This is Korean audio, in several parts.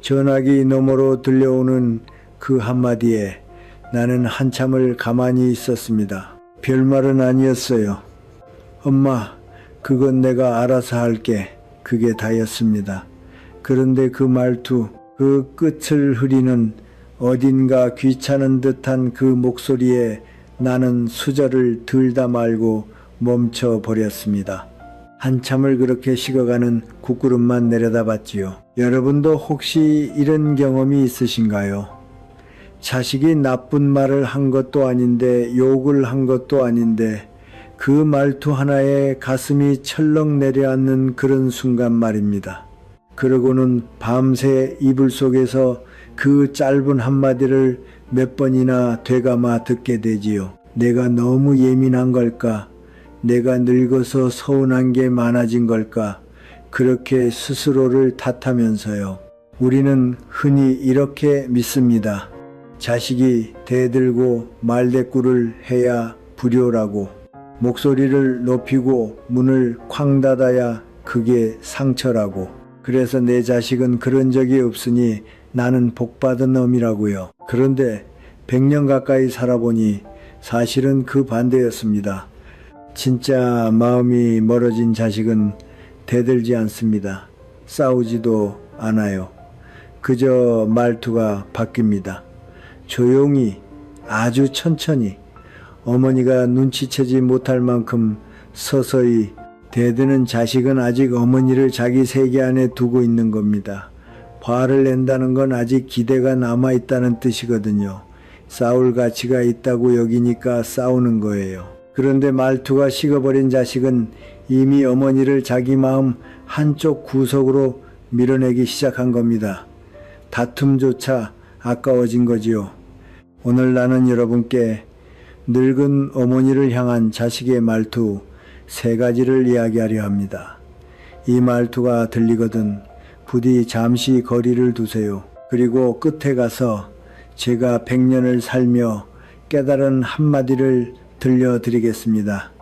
전화기 너머로 들려오는 그 한마디에 나는 한참을 가만히 있었습니다. 별말은 아니었어요. 엄마, 그건 내가 알아서 할게. 그게 다였습니다. 그런데 그 말투, 그 끝을 흐리는 어딘가 귀찮은 듯한 그 목소리에 나는 수저를 들다 말고 멈춰버렸습니다. 한참을 그렇게 식어가는 국구름만 내려다봤지요. 여러분도 혹시 이런 경험이 있으신가요? 자식이 나쁜 말을 한 것도 아닌데, 욕을 한 것도 아닌데 그 말투 하나에 가슴이 철렁 내려앉는 그런 순간 말입니다. 그러고는 밤새 이불 속에서 그 짧은 한마디를 몇 번이나 되감아 듣게 되지요. 내가 너무 예민한 걸까? 내가 늙어서 서운한 게 많아진 걸까? 그렇게 스스로를 탓하면서요. 우리는 흔히 이렇게 믿습니다. 자식이 대들고 말대꾸를 해야 불효라고, 목소리를 높이고 문을 쾅 닫아야 그게 상처라고, 그래서 내 자식은 그런 적이 없으니 나는 복받은 놈이라고요. 그런데 100년 가까이 살아보니 사실은 그 반대였습니다. 진짜 마음이 멀어진 자식은 대들지 않습니다. 싸우지도 않아요. 그저 말투가 바뀝니다. 조용히, 아주 천천히, 어머니가 눈치채지 못할 만큼 서서히. 대드는 자식은 아직 어머니를 자기 세계 안에 두고 있는 겁니다. 화를 낸다는 건 아직 기대가 남아있다는 뜻이거든요. 싸울 가치가 있다고 여기니까 싸우는 거예요. 그런데 말투가 식어버린 자식은 이미 어머니를 자기 마음 한쪽 구석으로 밀어내기 시작한 겁니다. 다툼조차 아까워진 거지요. 오늘 나는 여러분께 늙은 어머니를 향한 자식의 말투 3가지를 이야기하려 합니다. 이 말투가 들리거든 부디 잠시 거리를 두세요. 그리고 끝에 가서 제가 100년을 살며 깨달은 한마디를 들려드리겠습니다.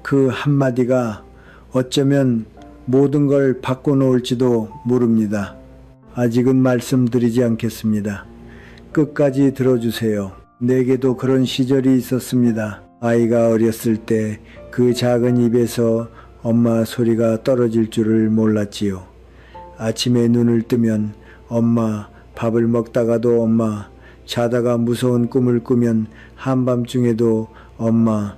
그 한마디가 어쩌면 모든 걸 바꿔놓을지도 모릅니다. 아직은 말씀드리지 않겠습니다. 끝까지 들어주세요. 내게도 그런 시절이 있었습니다. 아이가 어렸을 때 그 작은 입에서 엄마 소리가 떨어질 줄을 몰랐지요. 아침에 눈을 뜨면 엄마, 밥을 먹다가도 엄마, 자다가 무서운 꿈을 꾸면 한밤중에도 엄마.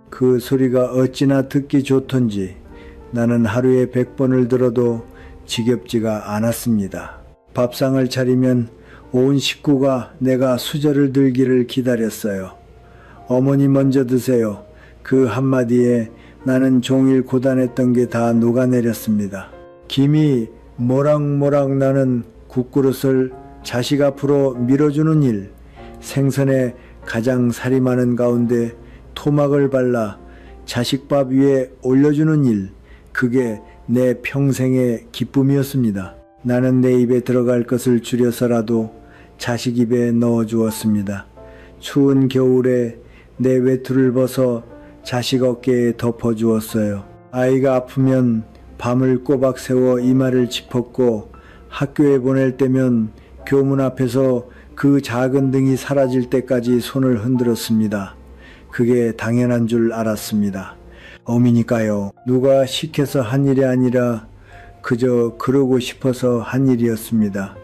그 소리가 어찌나 듣기 좋던지 나는 하루에 100번을 들어도 지겹지가 않았습니다. 밥상을 차리면 온 식구가 내가 수저를 들기를 기다렸어요. 어머니 먼저 드세요. 그 한마디에 나는 종일 고단했던 게 다 녹아내렸습니다. 김이 모락모락 나는 국그릇을 자식 앞으로 밀어주는 일, 생선에 가장 살이 많은 가운데 토막을 발라 자식밥 위에 올려주는 일, 그게 내 평생의 기쁨이었습니다. 나는 내 입에 들어갈 것을 줄여서라도 자식 입에 넣어주었습니다. 추운 겨울에 내 외투를 벗어 자식 어깨에 덮어주었어요. 아이가 아프면 밤을 꼬박 새워 이마를 짚었고, 학교에 보낼 때면 교문 앞에서 그 작은 등이 사라질 때까지 손을 흔들었습니다. 그게 당연한 줄 알았습니다. 어미니까요. 누가 시켜서 한 일이 아니라 그저 그러고 싶어서 한 일이었습니다.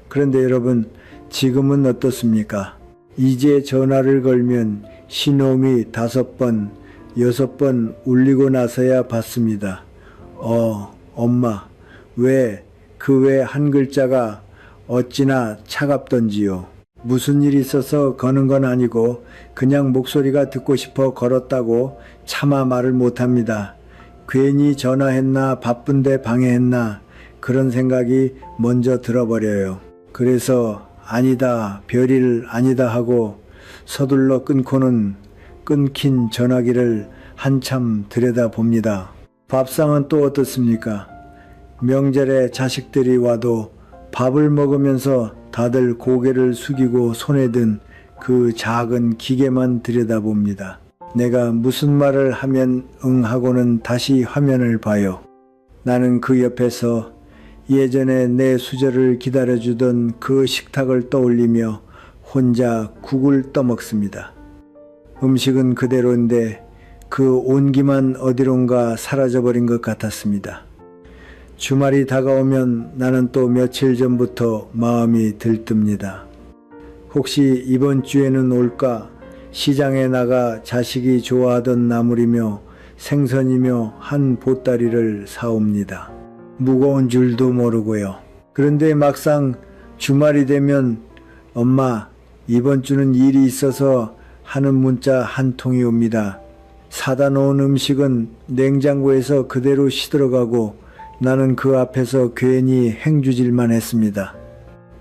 그런데 여러분, 지금은 어떻습니까? 이제 전화를 걸면 신호음이 5번, 6번 울리고 나서야 받습니다. 엄마, 왜, 그 외 한 글자가 어찌나 차갑던지요. 무슨 일이 있어서 거는 건 아니고 그냥 목소리가 듣고 싶어 걸었다고 차마 말을 못합니다. 괜히 전화했나, 바쁜데 방해했나, 그런 생각이 먼저 들어버려요. 그래서 아니다, 별일 아니다 하고 서둘러 끊고는 끊긴 전화기를 한참 들여다봅니다. 밥상은 또 어떻습니까? 명절에 자식들이 와도 밥을 먹으면서 다들 고개를 숙이고 손에 든 그 작은 기계만 들여다봅니다. 내가 무슨 말을 하면 응 하고는 다시 화면을 봐요. 나는 그 옆에서 예전에 내 수저를 기다려주던 그 식탁을 떠올리며 혼자 국을 떠먹습니다. 음식은 그대로인데 그 온기만 어디론가 사라져버린 것 같았습니다. 주말이 다가오면 나는 또 며칠 전부터 마음이 들뜹니다. 혹시 이번 주에는 올까 시장에 나가 자식이 좋아하던 나물이며 생선이며 한 보따리를 사옵니다. 무거운 줄도 모르고요. 그런데 막상 주말이 되면 엄마 이번 주는 일이 있어서 하는 문자 한 통이 옵니다. 사다 놓은 음식은 냉장고에서 그대로 시들어가고 나는 그 앞에서 괜히 행주질만 했습니다.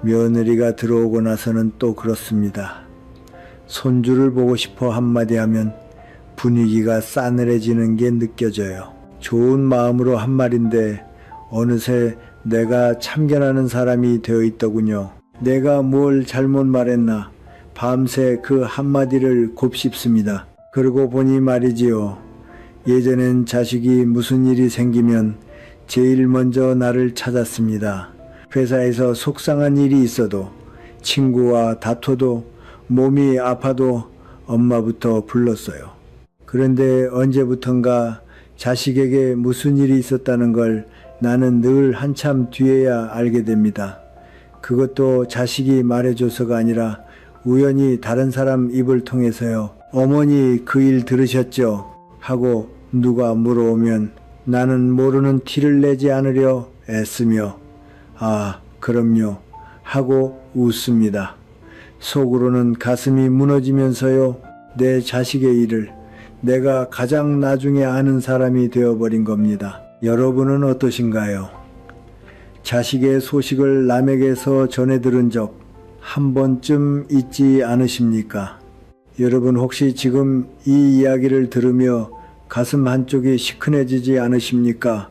며느리가 들어오고 나서는 또 그렇습니다. 손주를 보고 싶어 한마디 하면 분위기가 싸늘해지는 게 느껴져요. 좋은 마음으로 한 말인데 어느새 내가 참견하는 사람이 되어 있더군요. 내가 뭘 잘못 말했나 밤새 그 한마디를 곱씹습니다. 그러고 보니 말이지요. 예전엔 자식이 무슨 일이 생기면 제일 먼저 나를 찾았습니다. 회사에서 속상한 일이 있어도 친구와 다퉈도 몸이 아파도 엄마부터 불렀어요. 그런데 언제부턴가 자식에게 무슨 일이 있었다는 걸 나는 늘 한참 뒤에야 알게 됩니다. 그것도 자식이 말해줘서가 아니라 우연히 다른 사람 입을 통해서요. 어머니 그 일 들으셨죠? 하고 누가 물어오면 나는 모르는 티를 내지 않으려 애쓰며 아 그럼요 하고 웃습니다. 속으로는 가슴이 무너지면서요. 내 자식의 일을 내가 가장 나중에 아는 사람이 되어버린 겁니다. 여러분은 어떠신가요? 자식의 소식을 남에게서 전해 들은 적 한 번쯤 있지 않으십니까? 여러분 혹시 지금 이 이야기를 들으며 가슴 한쪽이 시큰해지지 않으십니까?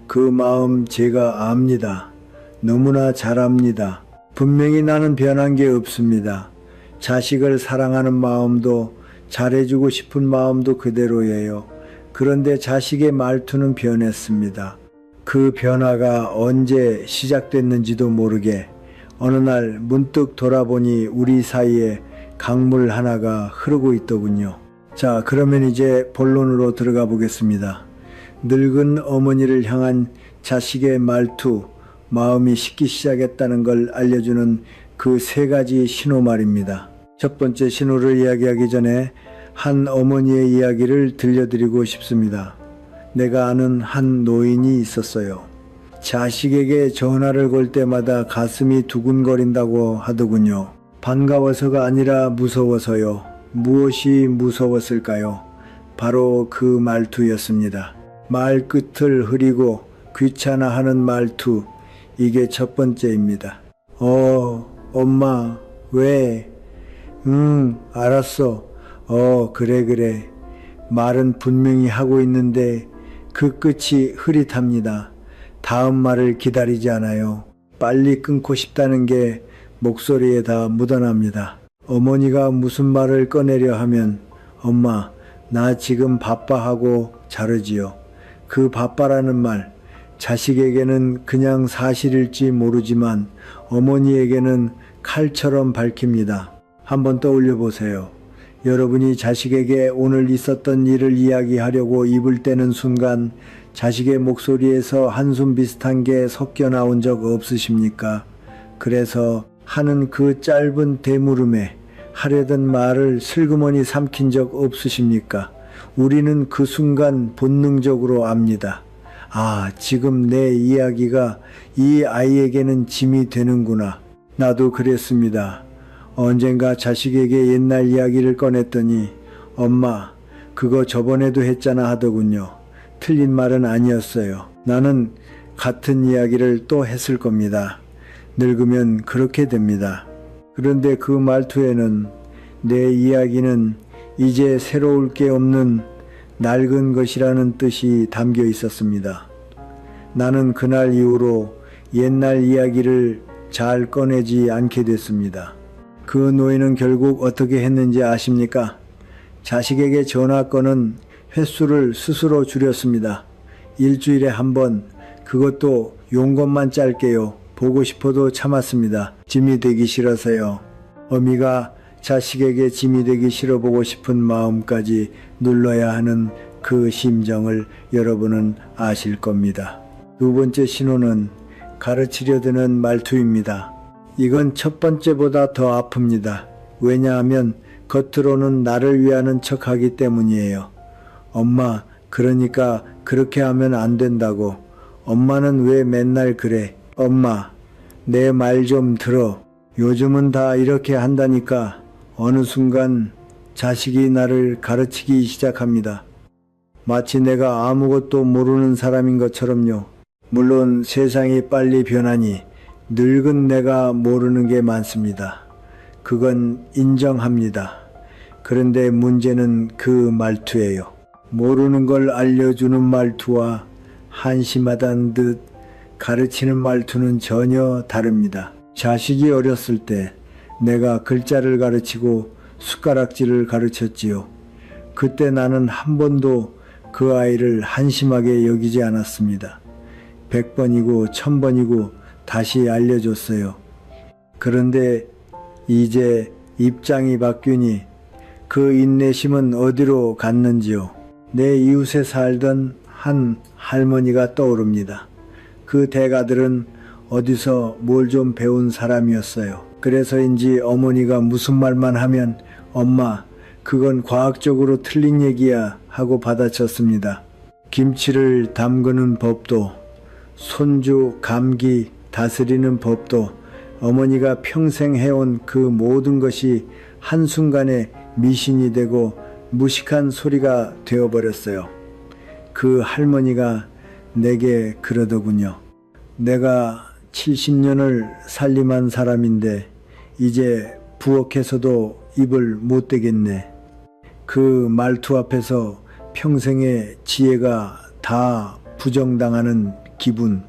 그 마음 제가 압니다. 너무나 잘 압니다. 분명히 나는 변한 게 없습니다. 자식을 사랑하는 마음도 잘해주고 싶은 마음도 그대로예요. 그런데 자식의 말투는 변했습니다. 그 변화가 언제 시작됐는지도 모르게 어느 날 문득 돌아보니 우리 사이에 강물 하나가 흐르고 있더군요. 자, 그러면 이제 본론으로 들어가 보겠습니다. 늙은 어머니를 향한 자식의 말투, 마음이 식기 시작했다는 걸 알려주는 그 세 가지 신호 말입니다. 첫 번째 신호를 이야기하기 전에 한 어머니의 이야기를 들려드리고 싶습니다. 내가 아는 한 노인이 있었어요. 자식에게 전화를 걸 때마다 가슴이 두근거린다고 하더군요. 반가워서가 아니라 무서워서요. 무엇이 무서웠을까요? 바로 그 말투였습니다. 말끝을 흐리고 귀찮아하는 말투, 이게 첫 번째입니다. 엄마, 왜? 알았어. 그래. 말은 분명히 하고 있는데 그 끝이 흐릿합니다. 다음 말을 기다리지 않아요. 빨리 끊고 싶다는 게 목소리에 다 묻어납니다. 어머니가 무슨 말을 꺼내려 하면 엄마, 나 지금 바빠 하고 자르지요. 그 바빠라는 말, 자식에게는 그냥 사실일지 모르지만 어머니에게는 칼처럼 밝힙니다. 한번 떠올려 보세요. 여러분이 자식에게 오늘 있었던 일을 이야기하려고 입을 떼는 순간 자식의 목소리에서 한숨 비슷한 게 섞여 나온 적 없으십니까? 그래서 하는 그 짧은 대물음에 하려던 말을 슬그머니 삼킨 적 없으십니까? 우리는 그 순간 본능적으로 압니다. 아, 지금 내 이야기가 이 아이에게는 짐이 되는구나. 나도 그랬습니다. 언젠가 자식에게 옛날 이야기를 꺼냈더니 엄마, 그거 저번에도 했잖아 하더군요. 틀린 말은 아니었어요. 나는 같은 이야기를 또 했을 겁니다. 늙으면 그렇게 됩니다. 그런데 그 말투에는 내 이야기는 이제 새로울 게 없는 낡은 것이라는 뜻이 담겨 있었습니다. 나는 그날 이후로 옛날 이야기를 잘 꺼내지 않게 됐습니다. 그 노인은 결국 어떻게 했는지 아십니까? 자식에게 전화 거는 횟수를 스스로 줄였습니다. 일주일에 한 번, 그것도 용 것만 짧게요. 보고 싶어도 참았습니다. 짐이 되기 싫어서요. 어미가 자식에게 짐이 되기 싫어 보고 싶은 마음까지 눌러야 하는 그 심정을 여러분은 아실 겁니다. 두 번째 신호는 가르치려 드는 말투입니다. 이건 첫 번째보다 더 아픕니다. 왜냐하면 겉으로는 나를 위하는 척하기 때문이에요. 엄마, 그러니까 그렇게 하면 안 된다고. 엄마는 왜 맨날 그래? 엄마, 내 말 좀 들어. 요즘은 다 이렇게 한다니까. 어느 순간 자식이 나를 가르치기 시작합니다. 마치 내가 아무것도 모르는 사람인 것처럼요. 물론 세상이 빨리 변하니 늙은 내가 모르는 게 많습니다. 그건 인정합니다. 그런데 문제는 그 말투예요. 모르는 걸 알려주는 말투와 한심하다는 듯 가르치는 말투는 전혀 다릅니다. 자식이 어렸을 때 내가 글자를 가르치고 숟가락질을 가르쳤지요. 그때 나는 한 번도 그 아이를 한심하게 여기지 않았습니다. 100번이고 1000번이고 다시 알려줬어요. 그런데 이제 입장이 바뀌니 그 인내심은 어디로 갔는지요. 내 이웃에 살던 한 할머니가 떠오릅니다. 그 대가들은 어디서 뭘 좀 배운 사람이었어요. 그래서인지 어머니가 무슨 말만 하면 엄마, 그건 과학적으로 틀린 얘기야 하고 받아쳤습니다. 김치를 담그는 법도, 손주 감기 다스리는 법도 어머니가 평생 해온 그 모든 것이 한순간에 미신이 되고 무식한 소리가 되어버렸어요. 그 할머니가 내게 그러더군요. 내가 70년을 살림한 사람인데 이제 부엌에서도 입을 못 대겠네. 그 말투 앞에서 평생의 지혜가 다 부정당하는 기분.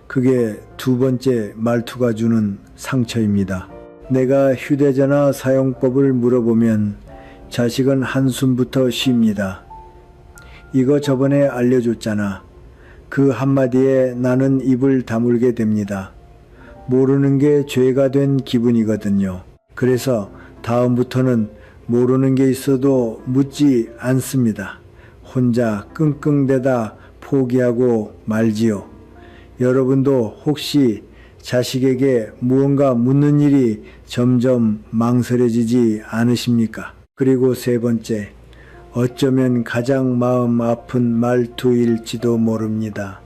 그게 두 번째 말투가 주는 상처입니다. 내가 휴대전화 사용법을 물어보면 자식은 한숨부터 쉽니다. 이거 저번에 알려줬잖아. 그 한마디에 나는 입을 다물게 됩니다. 모르는 게 죄가 된 기분이거든요. 그래서 다음부터는 모르는 게 있어도 묻지 않습니다. 혼자 끙끙대다 포기하고 말지요. 여러분도 혹시 자식에게 무언가 묻는 일이 점점 망설여지지 않으십니까? 그리고 세 번째, 어쩌면 가장 마음 아픈 말투일지도 모릅니다.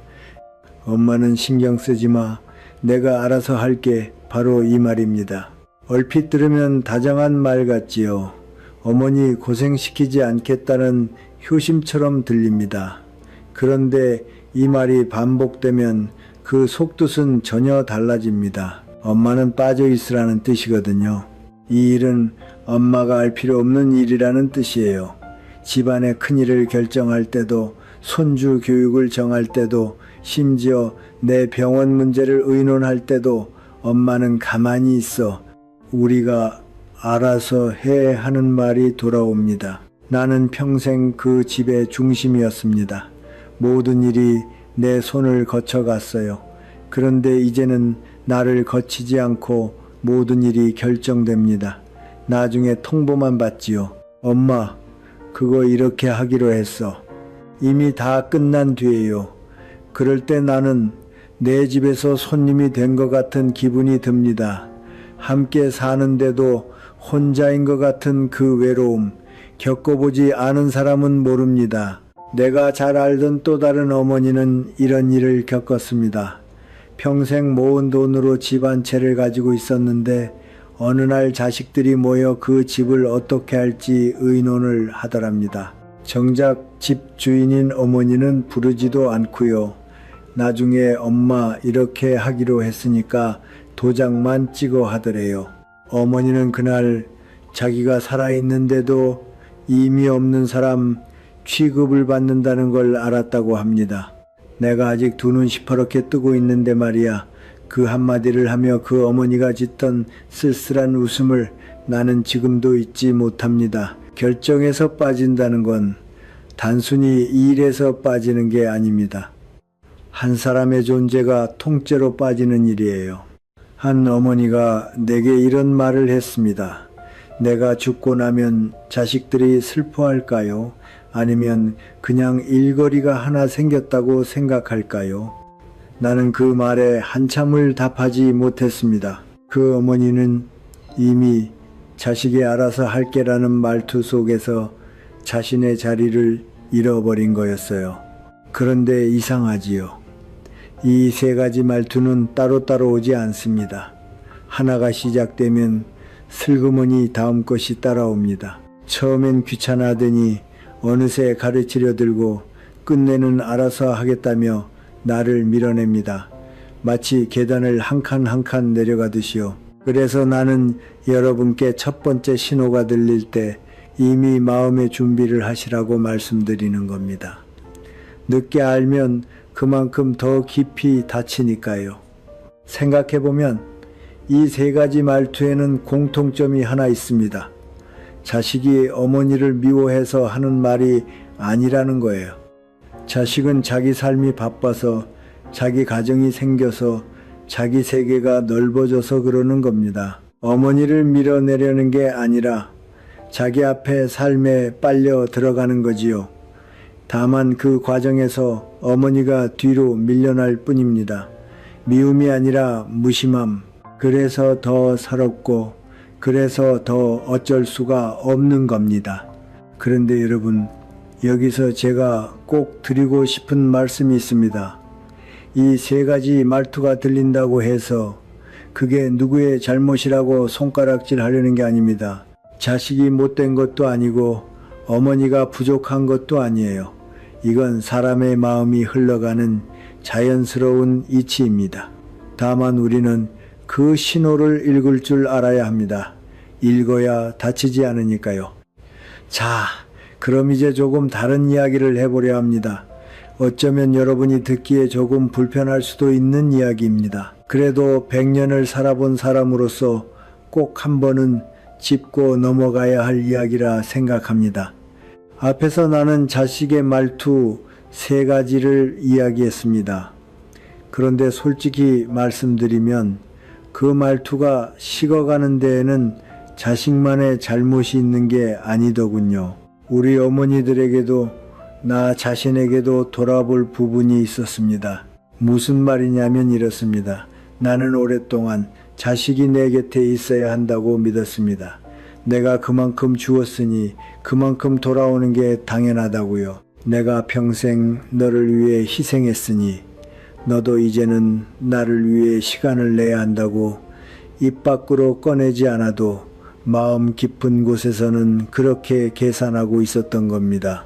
엄마는 신경 쓰지 마. 내가 알아서 할게. 바로 이 말입니다. 얼핏 들으면 다정한 말 같지요. 어머니 고생시키지 않겠다는 효심처럼 들립니다. 그런데 이 말이 반복되면 그 속뜻은 전혀 달라집니다. 엄마는 빠져 있으라는 뜻이거든요. 이 일은 엄마가 알 필요 없는 일이라는 뜻이에요. 집안의 큰일을 결정할 때도, 손주 교육을 정할 때도, 심지어 내 병원 문제를 의논할 때도 엄마는 가만히 있어. 우리가 알아서 해 하는 말이 돌아옵니다. 나는 평생 그 집의 중심이었습니다. 모든 일이 내 손을 거쳐갔어요. 그런데 이제는 나를 거치지 않고 모든 일이 결정됩니다. 나중에 통보만 받지요. 엄마, 그거 이렇게 하기로 했어. 이미 다 끝난 뒤에요. 그럴 때 나는 내 집에서 손님이 된 것 같은 기분이 듭니다. 함께 사는데도 혼자인 것 같은 그 외로움, 겪어보지 않은 사람은 모릅니다. 내가 잘 알던 또 다른 어머니는 이런 일을 겪었습니다. 평생 모은 돈으로 집 한 채를 가지고 있었는데 어느 날 자식들이 모여 그 집을 어떻게 할지 의논을 하더랍니다. 정작 집 주인인 어머니는 부르지도 않고요. 나중에 엄마 이렇게 하기로 했으니까 도장만 찍어 하더래요. 어머니는 그날 자기가 살아있는데도 의미 없는 사람 취급을 받는다는 걸 알았다고 합니다. 내가 아직 두 눈 시퍼렇게 뜨고 있는데 말이야. 그 한마디를 하며 그 어머니가 짓던 쓸쓸한 웃음을 나는 지금도 잊지 못합니다. 결정에서 빠진다는 건 단순히 일에서 빠지는 게 아닙니다. 한 사람의 존재가 통째로 빠지는 일이에요. 한 어머니가 내게 이런 말을 했습니다. 내가 죽고 나면 자식들이 슬퍼할까요? 아니면 그냥 일거리가 하나 생겼다고 생각할까요? 나는 그 말에 한참을 답하지 못했습니다. 그 어머니는 이미 자식이 알아서 할게라는 말투 속에서 자신의 자리를 잃어버린 거였어요. 그런데 이상하지요. 이 세 가지 말투는 따로따로 오지 않습니다. 하나가 시작되면 슬그머니 다음 것이 따라옵니다. 처음엔 귀찮아하더니 어느새 가르치려 들고 끝내는 알아서 하겠다며 나를 밀어냅니다. 마치 계단을 한 칸 한 칸 내려가듯이요. 그래서 나는 여러분께 첫 번째 신호가 들릴 때 이미 마음의 준비를 하시라고 말씀드리는 겁니다. 늦게 알면 그만큼 더 깊이 다치니까요. 생각해보면 이 세 가지 말투에는 공통점이 하나 있습니다. 자식이 어머니를 미워해서 하는 말이 아니라는 거예요. 자식은 자기 삶이 바빠서, 자기 가정이 생겨서, 자기 세계가 넓어져서 그러는 겁니다. 어머니를 밀어내려는 게 아니라 자기 앞에 삶에 빨려 들어가는 거지요. 다만 그 과정에서 어머니가 뒤로 밀려날 뿐입니다. 미움이 아니라 무심함. 그래서 더 서럽고, 그래서 더 어쩔 수가 없는 겁니다. 그런데 여러분, 여기서 제가 꼭 드리고 싶은 말씀이 있습니다. 이 세 가지 말투가 들린다고 해서 그게 누구의 잘못이라고 손가락질 하려는 게 아닙니다. 자식이 못된 것도 아니고 어머니가 부족한 것도 아니에요. 이건 사람의 마음이 흘러가는 자연스러운 이치입니다. 다만 우리는 그 신호를 읽을 줄 알아야 합니다. 읽어야 다치지 않으니까요. 자, 그럼 이제 조금 다른 이야기를 해보려 합니다. 어쩌면 여러분이 듣기에 조금 불편할 수도 있는 이야기입니다. 그래도 100년을 살아본 사람으로서 꼭 한 번은 짚고 넘어가야 할 이야기라 생각합니다. 앞에서 나는 자식의 말투 세 가지를 이야기했습니다. 그런데 솔직히 말씀드리면 그 말투가 식어가는 데에는 자식만의 잘못이 있는 게 아니더군요. 우리 어머니들에게도 나 자신에게도 돌아볼 부분이 있었습니다. 무슨 말이냐면 이렇습니다. 나는 오랫동안 자식이 내 곁에 있어야 한다고 믿었습니다. 내가 그만큼 주었으니 그만큼 돌아오는 게 당연하다고요. 내가 평생 너를 위해 희생했으니 너도 이제는 나를 위해 시간을 내야 한다고 입 밖으로 꺼내지 않아도 마음 깊은 곳에서는 그렇게 계산하고 있었던 겁니다.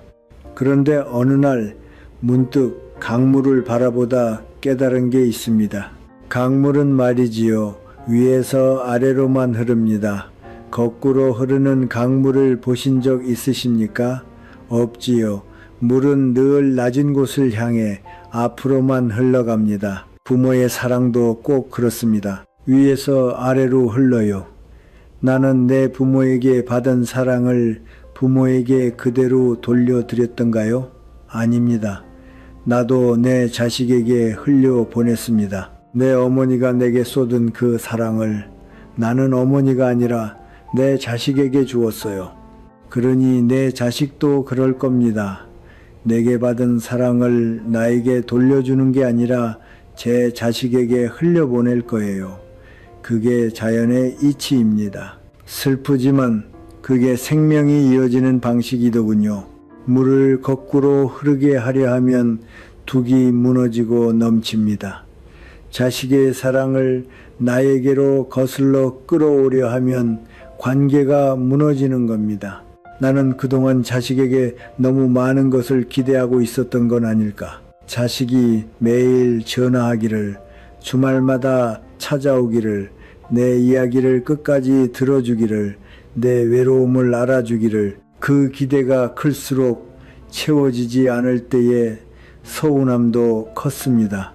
그런데 어느 날 문득 강물을 바라보다 깨달은 게 있습니다. 강물은 말이지요. 위에서 아래로만 흐릅니다. 거꾸로 흐르는 강물을 보신 적 있으십니까? 없지요. 물은 늘 낮은 곳을 향해 앞으로만 흘러갑니다. 부모의 사랑도 꼭 그렇습니다. 위에서 아래로 흘러요. 나는 내 부모에게 받은 사랑을 부모에게 그대로 돌려드렸던가요? 아닙니다. 나도 내 자식에게 흘려보냈습니다. 내 어머니가 내게 쏟은 그 사랑을 나는 어머니가 아니라 내 자식에게 주었어요. 그러니 내 자식도 그럴 겁니다. 내게 받은 사랑을 나에게 돌려주는 게 아니라 제 자식에게 흘려보낼 거예요. 그게 자연의 이치입니다. 슬프지만 그게 생명이 이어지는 방식이더군요. 물을 거꾸로 흐르게 하려 하면 둑이 무너지고 넘칩니다. 자식의 사랑을 나에게로 거슬러 끌어오려 하면 관계가 무너지는 겁니다. 나는 그동안 자식에게 너무 많은 것을 기대하고 있었던 건 아닐까. 자식이 매일 전화하기를, 주말마다 찾아오기를, 내 이야기를 끝까지 들어주기를, 내 외로움을 알아주기를, 그 기대가 클수록 채워지지 않을 때의 서운함도 컸습니다.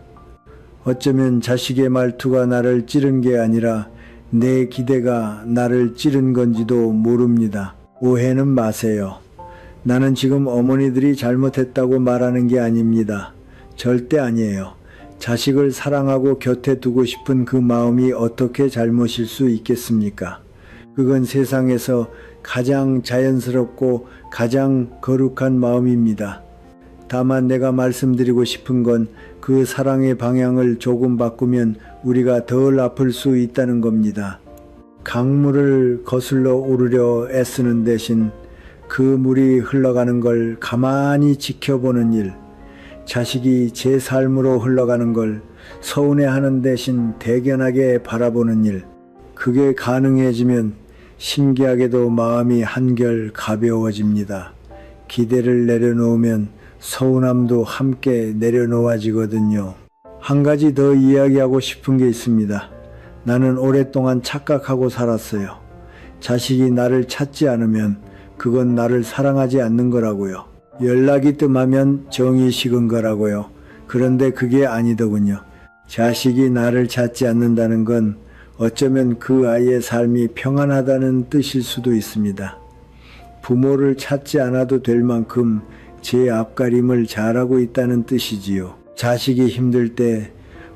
어쩌면 자식의 말투가 나를 찌른 게 아니라 내 기대가 나를 찌른 건지도 모릅니다. 오해는 마세요. 나는 지금 어머니들이 잘못했다고 말하는 게 아닙니다. 절대 아니에요. 자식을 사랑하고 곁에 두고 싶은 그 마음이 어떻게 잘못일 수 있겠습니까? 그건 세상에서 가장 자연스럽고 가장 거룩한 마음입니다. 다만 내가 말씀드리고 싶은 건 그 사랑의 방향을 조금 바꾸면 우리가 덜 아플 수 있다는 겁니다. 강물을 거슬러 오르려 애쓰는 대신 그 물이 흘러가는 걸 가만히 지켜보는 일, 자식이 제 삶으로 흘러가는 걸 서운해하는 대신 대견하게 바라보는 일, 그게 가능해지면 신기하게도 마음이 한결 가벼워집니다. 기대를 내려놓으면 서운함도 함께 내려놓아지거든요. 한 가지 더 이야기하고 싶은 게 있습니다. 나는 오랫동안 착각하고 살았어요. 자식이 나를 찾지 않으면 그건 나를 사랑하지 않는 거라고요. 연락이 뜸하면 정이 식은 거라고요. 그런데 그게 아니더군요. 자식이 나를 찾지 않는다는 건 어쩌면 그 아이의 삶이 평안하다는 뜻일 수도 있습니다. 부모를 찾지 않아도 될 만큼 제 앞가림을 잘하고 있다는 뜻이지요. 자식이 힘들 때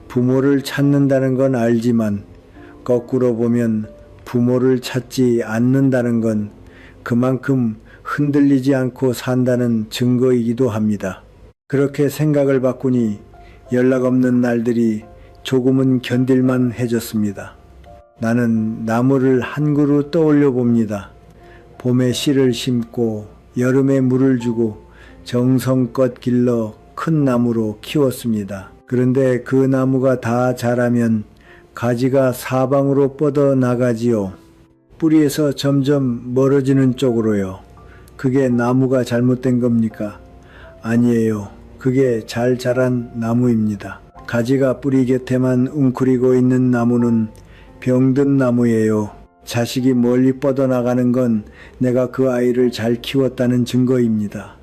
부모를 찾는다는 건 알지만 거꾸로 보면 부모를 찾지 않는다는 건 그만큼 흔들리지 않고 산다는 증거이기도 합니다. 그렇게 생각을 바꾸니 연락 없는 날들이 조금은 견딜만 해졌습니다. 나는 나무를 한 그루 떠올려 봅니다. 봄에 씨를 심고 여름에 물을 주고 정성껏 길러 큰 나무로 키웠습니다. 그런데 그 나무가 다 자라면 가지가 사방으로 뻗어 나가지요. 뿌리에서 점점 멀어지는 쪽으로요. 그게 나무가 잘못된 겁니까? 아니에요. 그게 잘 자란 나무입니다. 가지가 뿌리 곁에만 웅크리고 있는 나무는 병든 나무예요. 자식이 멀리 뻗어나가는 건 내가 그 아이를 잘 키웠다는 증거입니다.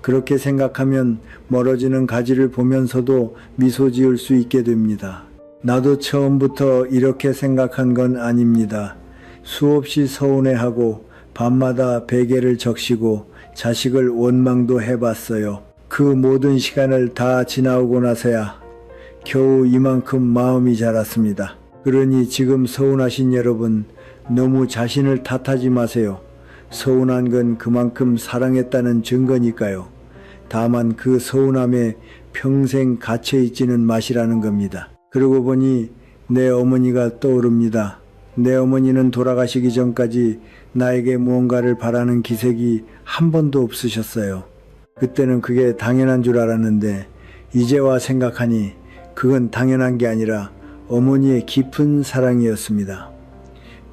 그렇게 생각하면 멀어지는 가지를 보면서도 미소 지을 수 있게 됩니다. 나도 처음부터 이렇게 생각한 건 아닙니다. 수없이 서운해하고 밤마다 베개를 적시고 자식을 원망도 해봤어요. 그 모든 시간을 다 지나오고 나서야 겨우 이만큼 마음이 자랐습니다. 그러니 지금 서운하신 여러분, 너무 자신을 탓하지 마세요. 서운한 건 그만큼 사랑했다는 증거니까요. 다만 그 서운함에 평생 갇혀있지는 마시라는 겁니다. 그러고 보니 내 어머니가 떠오릅니다. 내 어머니는 돌아가시기 전까지 나에게 무언가를 바라는 기색이 한 번도 없으셨어요. 그때는 그게 당연한 줄 알았는데 이제와 생각하니 그건 당연한 게 아니라 어머니의 깊은 사랑이었습니다.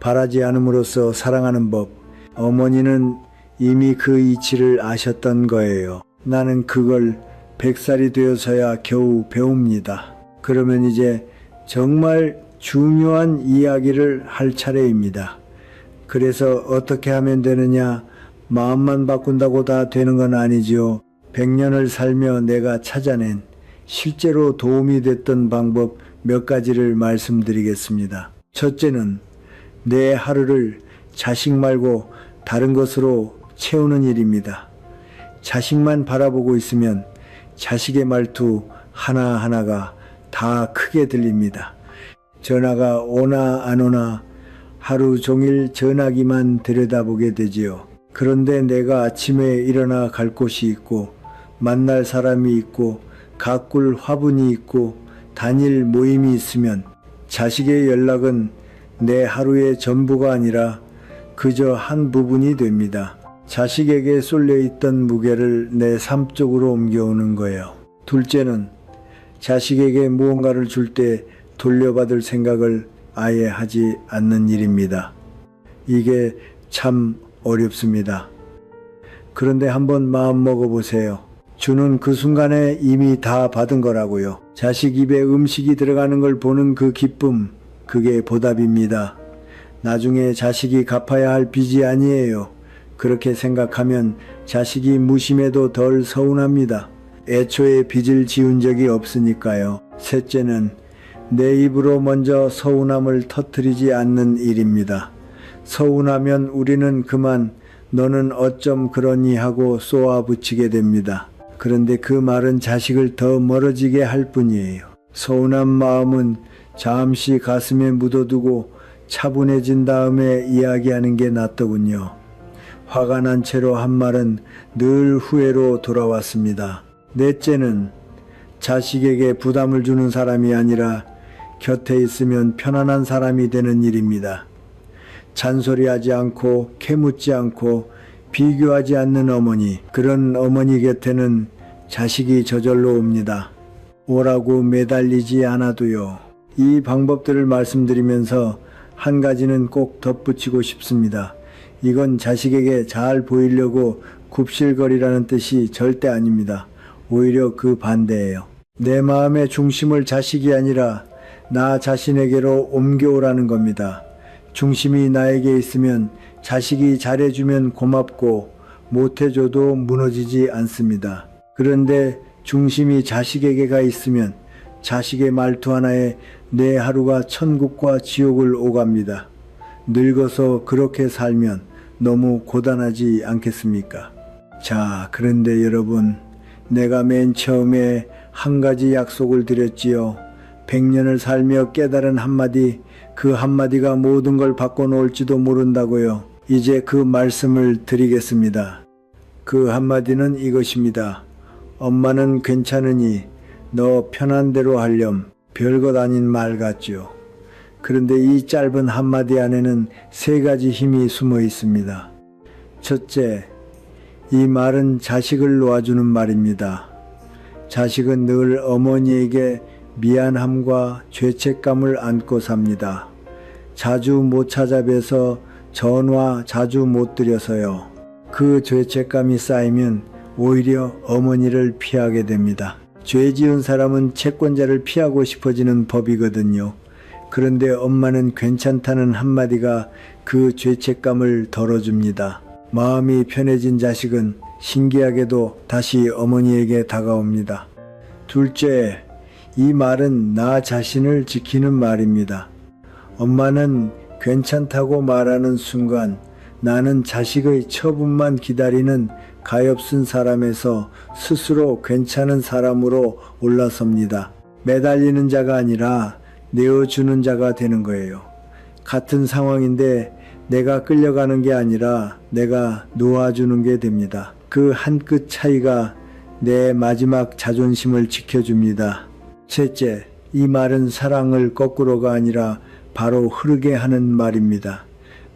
바라지 않음으로써 사랑하는 법, 어머니는 이미 그 이치를 아셨던 거예요. 나는 그걸 100살이 되어서야 겨우 배웁니다. 그러면 이제 정말 중요한 이야기를 할 차례입니다. 그래서 어떻게 하면 되느냐, 마음만 바꾼다고 다 되는 건 아니지요. 100년을 살며 내가 찾아낸 실제로 도움이 됐던 방법 몇 가지를 말씀드리겠습니다. 첫째는 내 하루를 자식 말고 다른 것으로 채우는 일입니다. 자식만 바라보고 있으면 자식의 말투 하나하나가 다 크게 들립니다. 전화가 오나 안 오나 하루 종일 전화기만 들여다보게 되지요. 그런데 내가 아침에 일어나 갈 곳이 있고 만날 사람이 있고 가꿀 화분이 있고 단일 모임이 있으면 자식의 연락은 내 하루의 전부가 아니라 그저 한 부분이 됩니다. 자식에게 쏠려있던 무게를 내 삶 쪽으로 옮겨오는 거예요. 둘째는 자식에게 무언가를 줄 때 돌려받을 생각을 아예 하지 않는 일입니다. 이게 참 어렵습니다. 그런데 한번 마음 먹어보세요. 주는 그 순간에 이미 다 받은 거라고요. 자식 입에 음식이 들어가는 걸 보는 그 기쁨, 그게 보답입니다. 나중에 자식이 갚아야 할 빚이 아니에요. 그렇게 생각하면 자식이 무심해도 덜 서운합니다. 애초에 빚을 지은 적이 없으니까요. 셋째는 내 입으로 먼저 서운함을 터뜨리지 않는 일입니다. 서운하면 우리는 그만 너는 어쩜 그러니 하고 쏘아붙이게 됩니다. 그런데 그 말은 자식을 더 멀어지게 할 뿐이에요. 서운한 마음은 잠시 가슴에 묻어두고 차분해진 다음에 이야기하는 게 낫더군요. 화가 난 채로 한 말은 늘 후회로 돌아왔습니다. 넷째는 자식에게 부담을 주는 사람이 아니라 곁에 있으면 편안한 사람이 되는 일입니다. 잔소리하지 않고 캐묻지 않고 비교하지 않는 어머니, 그런 어머니 곁에는 자식이 저절로 옵니다. 오라고 매달리지 않아도요. 이 방법들을 말씀드리면서 한 가지는 꼭 덧붙이고 싶습니다. 이건 자식에게 잘 보이려고 굽실거리라는 뜻이 절대 아닙니다. 오히려 그 반대예요. 내 마음의 중심을 자식이 아니라 나 자신에게로 옮겨오라는 겁니다. 중심이 나에게 있으면 자식이 잘해주면 고맙고 못해줘도 무너지지 않습니다. 그런데 중심이 자식에게가 있으면 자식의 말투 하나에 내 하루가 천국과 지옥을 오갑니다. 늙어서 그렇게 살면 너무 고단하지 않겠습니까? 자, 그런데 여러분, 내가 맨 처음에 한 가지 약속을 드렸지요. 100년을 살며 깨달은 한마디, 그 한마디가 모든 걸 바꿔놓을지도 모른다고요. 이제 그 말씀을 드리겠습니다. 그 한마디는 이것입니다. 엄마는 괜찮으니 너 편한 대로 하렴. 별것 아닌 말 같죠. 그런데 이 짧은 한마디 안에는 3가지 힘이 숨어 있습니다. 첫째, 이 말은 자식을 놓아주는 말입니다. 자식은 늘 어머니에게 미안함과 죄책감을 안고 삽니다. 자주 못 찾아뵈서 전화 자주 못 드려서요. 그 죄책감이 쌓이면 오히려 어머니를 피하게 됩니다. 죄 지은 사람은 채권자를 피하고 싶어지는 법이거든요. 그런데 엄마는 괜찮다는 한마디가 그 죄책감을 덜어줍니다. 마음이 편해진 자식은 신기하게도 다시 어머니에게 다가옵니다. 둘째, 이 말은 나 자신을 지키는 말입니다. 엄마는 괜찮다고 말하는 순간 나는 자식의 처분만 기다리는 가엾은 사람에서 스스로 괜찮은 사람으로 올라섭니다. 매달리는 자가 아니라 내어주는 자가 되는 거예요. 같은 상황인데 내가 끌려가는 게 아니라 내가 놓아주는 게 됩니다. 그 한 끗 차이가 내 마지막 자존심을 지켜줍니다. 셋째, 이 말은 사랑을 거꾸로가 아니라 바로 흐르게 하는 말입니다.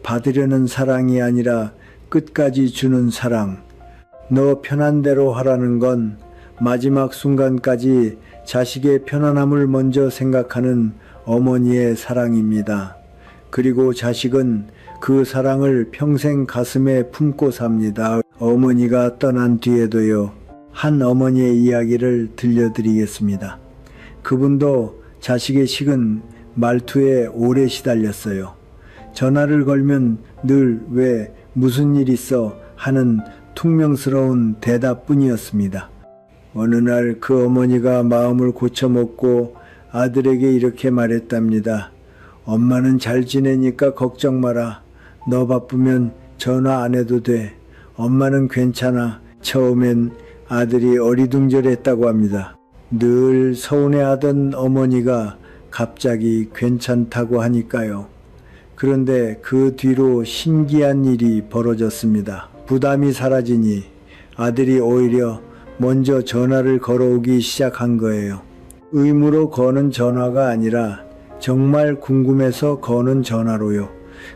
받으려는 사랑이 아니라 끝까지 주는 사랑. 너 편한 대로 하라는 건 마지막 순간까지 자식의 편안함을 먼저 생각하는 어머니의 사랑입니다. 그리고 자식은 그 사랑을 평생 가슴에 품고 삽니다. 어머니가 떠난 뒤에도요. 한 어머니의 이야기를 들려드리겠습니다. 그분도 자식의 식은 말투에 오래 시달렸어요. 전화를 걸면 늘 왜 무슨 일 있어 하는 퉁명스러운 대답뿐이었습니다. 어느 날 그 어머니가 마음을 고쳐먹고 아들에게 이렇게 말했답니다. 엄마는 잘 지내니까 걱정 마라. 너 바쁘면 전화 안 해도 돼. 엄마는 괜찮아. 처음엔 아들이 어리둥절했다고 합니다. 늘 서운해하던 어머니가 갑자기 괜찮다고 하니까요. 그런데 그 뒤로 신기한 일이 벌어졌습니다. 부담이 사라지니 아들이 오히려 먼저 전화를 걸어오기 시작한 거예요. 의무로 거는 전화가 아니라 정말 궁금해서 거는 전화로요.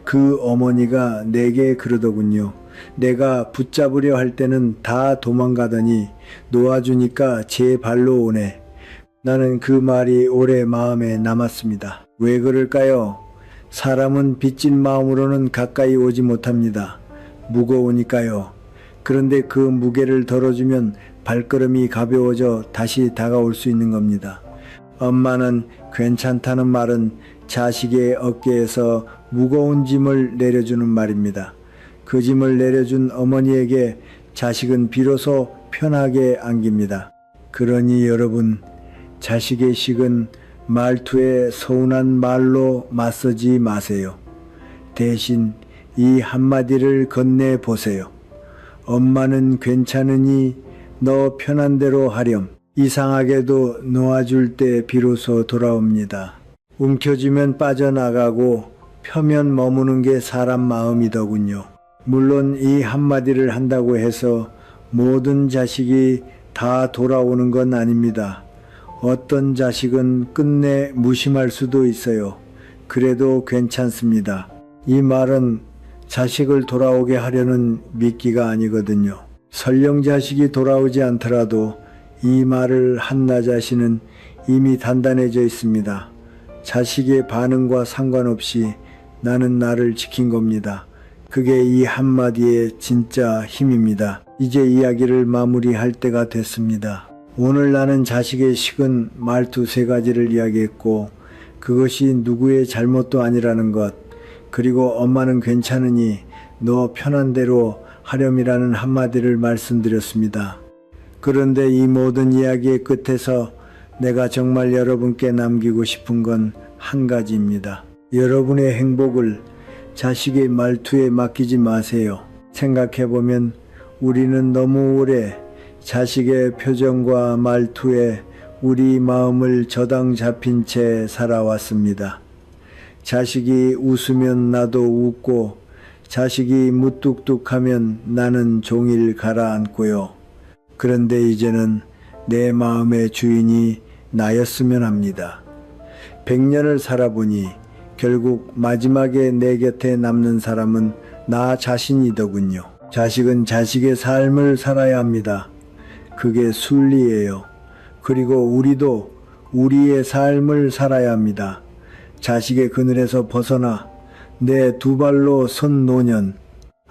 그 어머니가 내게 그러더군요. 내가 붙잡으려 할 때는 다 도망가더니 놓아주니까 제 발로 오네. 나는 그 말이 오래 마음에 남았습니다. 왜 그럴까요? 사람은 빚진 마음으로는 가까이 오지 못합니다. 무거우니까요. 그런데 그 무게를 덜어주면 발걸음이 가벼워져 다시 다가올 수 있는 겁니다. 엄마는 괜찮다는 말은 자식의 어깨에서 무거운 짐을 내려주는 말입니다. 그 짐을 내려준 어머니에게 자식은 비로소 편하게 안깁니다. 그러니 여러분, 자식의 식은 말투에 서운한 말로 맞서지 마세요. 대신 이 한마디를 건네보세요. 엄마는 괜찮으니 너 편한 대로 하렴. 이상하게도 놓아줄 때 비로소 돌아옵니다. 움켜쥐면 빠져나가고 펴면 머무는 게 사람 마음이더군요. 물론 이 한마디를 한다고 해서 모든 자식이 다 돌아오는 건 아닙니다. 어떤 자식은 끝내 무심할 수도 있어요. 그래도 괜찮습니다. 이 말은 자식을 돌아오게 하려는 미끼가 아니거든요. 설령 자식이 돌아오지 않더라도 이 말을 한 나 자신은 이미 단단해져 있습니다. 자식의 반응과 상관없이 나는 나를 지킨 겁니다. 그게 이 한마디의 진짜 힘입니다. 이제 이야기를 마무리할 때가 됐습니다. 오늘 나는 자식의 식은 말투 3가지를 이야기했고 그것이 누구의 잘못도 아니라는 것, 그리고 엄마는 괜찮으니 너 편한 대로 하렴이라는 한마디를 말씀드렸습니다. 그런데 이 모든 이야기의 끝에서 내가 정말 여러분께 남기고 싶은 건 한 가지입니다. 여러분의 행복을 자식의 말투에 맡기지 마세요. 생각해보면 우리는 너무 오래 자식의 표정과 말투에 우리 마음을 저당 잡힌 채 살아왔습니다. 자식이 웃으면 나도 웃고 자식이 무뚝뚝하면 나는 종일 가라앉고요. 그런데 이제는 내 마음의 주인이 나였으면 합니다. 100년을 살아보니 결국 마지막에 내 곁에 남는 사람은 나 자신이더군요. 자식은 자식의 삶을 살아야 합니다. 그게 순리예요. 그리고 우리도 우리의 삶을 살아야 합니다. 자식의 그늘에서 벗어나 내 2발로 선 노년.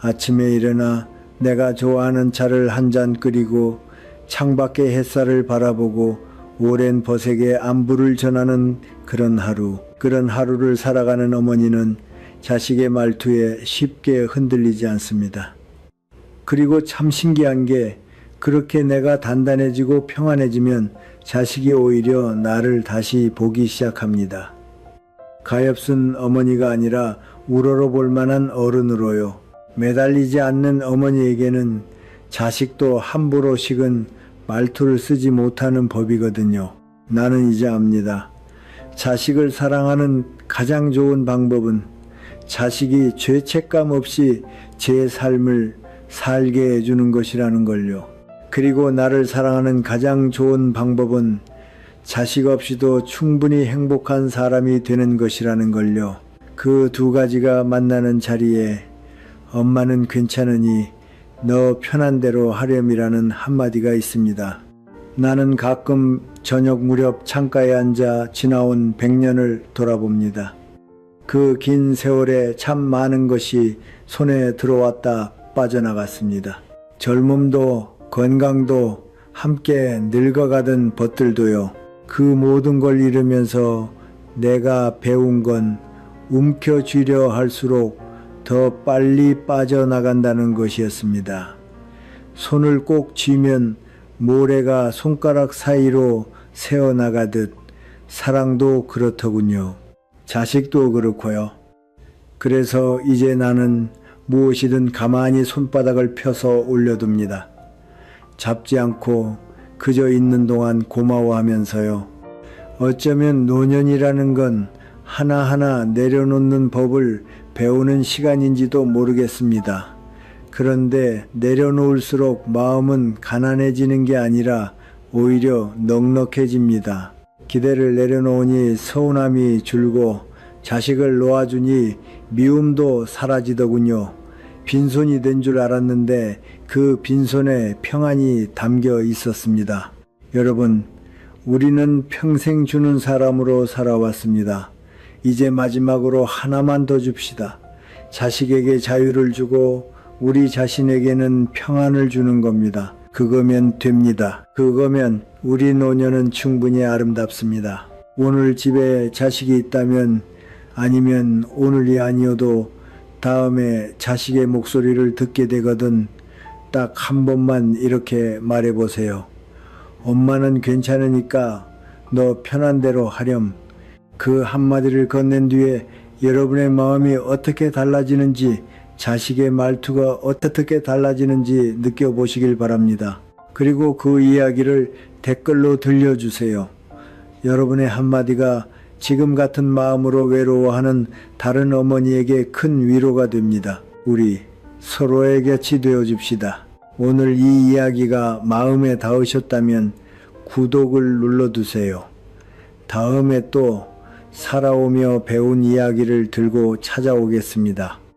아침에 일어나 내가 좋아하는 차를 한 잔 끓이고 창밖의 햇살을 바라보고 오랜 버색에 안부를 전하는 그런 하루를 살아가는 어머니는 자식의 말투에 쉽게 흔들리지 않습니다. 그리고 참 신기한 게 그렇게 내가 단단해지고 평안해지면 자식이 오히려 나를 다시 보기 시작합니다. 가엾은 어머니가 아니라 우러러볼 만한 어른으로요. 매달리지 않는 어머니에게는 자식도 함부로 식은 말투를 쓰지 못하는 법이거든요. 나는 이제 압니다. 자식을 사랑하는 가장 좋은 방법은 자식이 죄책감 없이 제 삶을 살게 해주는 것이라는 걸요. 그리고 나를 사랑하는 가장 좋은 방법은 자식 없이도 충분히 행복한 사람이 되는 것이라는 걸요. 그 2가지가 만나는 자리에 엄마는 괜찮으니 너 편한 대로 하렴이라는 한마디가 있습니다. 나는 가끔 저녁 무렵 창가에 앉아 지나온 100년을 돌아봅니다. 그 긴 세월에 참 많은 것이 손에 들어왔다 빠져나갔습니다. 젊음도 건강도 함께 늙어가던 벗들도요. 그 모든 걸 잃으면서 내가 배운 건 움켜쥐려 할수록 더 빨리 빠져나간다는 것이었습니다. 손을 꼭 쥐면 모래가 손가락 사이로 새어나가듯 사랑도 그렇더군요. 자식도 그렇고요. 그래서 이제 나는 무엇이든 가만히 손바닥을 펴서 올려둡니다. 잡지 않고 그저 있는 동안 고마워하면서요. 어쩌면 노년이라는 건 하나하나 내려놓는 법을 배우는 시간인지도 모르겠습니다. 그런데 내려놓을수록 마음은 가난해지는 게 아니라 오히려 넉넉해집니다. 기대를 내려놓으니 서운함이 줄고 자식을 놓아주니 미움도 사라지더군요. 빈손이 된 줄 알았는데 그 빈손에 평안이 담겨 있었습니다. 여러분, 우리는 평생 주는 사람으로 살아왔습니다. 이제 마지막으로 하나만 더 줍시다. 자식에게 자유를 주고 우리 자신에게는 평안을 주는 겁니다. 그거면 됩니다. 그거면 우리 노년은 충분히 아름답습니다. 오늘 집에 자식이 있다면, 아니면 오늘이 아니어도 다음에 자식의 목소리를 듣게 되거든 딱 한 번만 이렇게 말해보세요. 엄마는 괜찮으니까 너 편한 대로 하렴. 그 한마디를 건넨 뒤에 여러분의 마음이 어떻게 달라지는지, 자식의 말투가 어떻게 달라지는지 느껴보시길 바랍니다. 그리고 그 이야기를 댓글로 들려주세요. 여러분의 한마디가 지금 같은 마음으로 외로워하는 다른 어머니에게 큰 위로가 됩니다. 우리 서로의 곁이 되어 줍시다. 오늘 이 이야기가 마음에 닿으셨다면 구독을 눌러두세요. 다음에 또 살아오며 배운 이야기를 들고 찾아오겠습니다.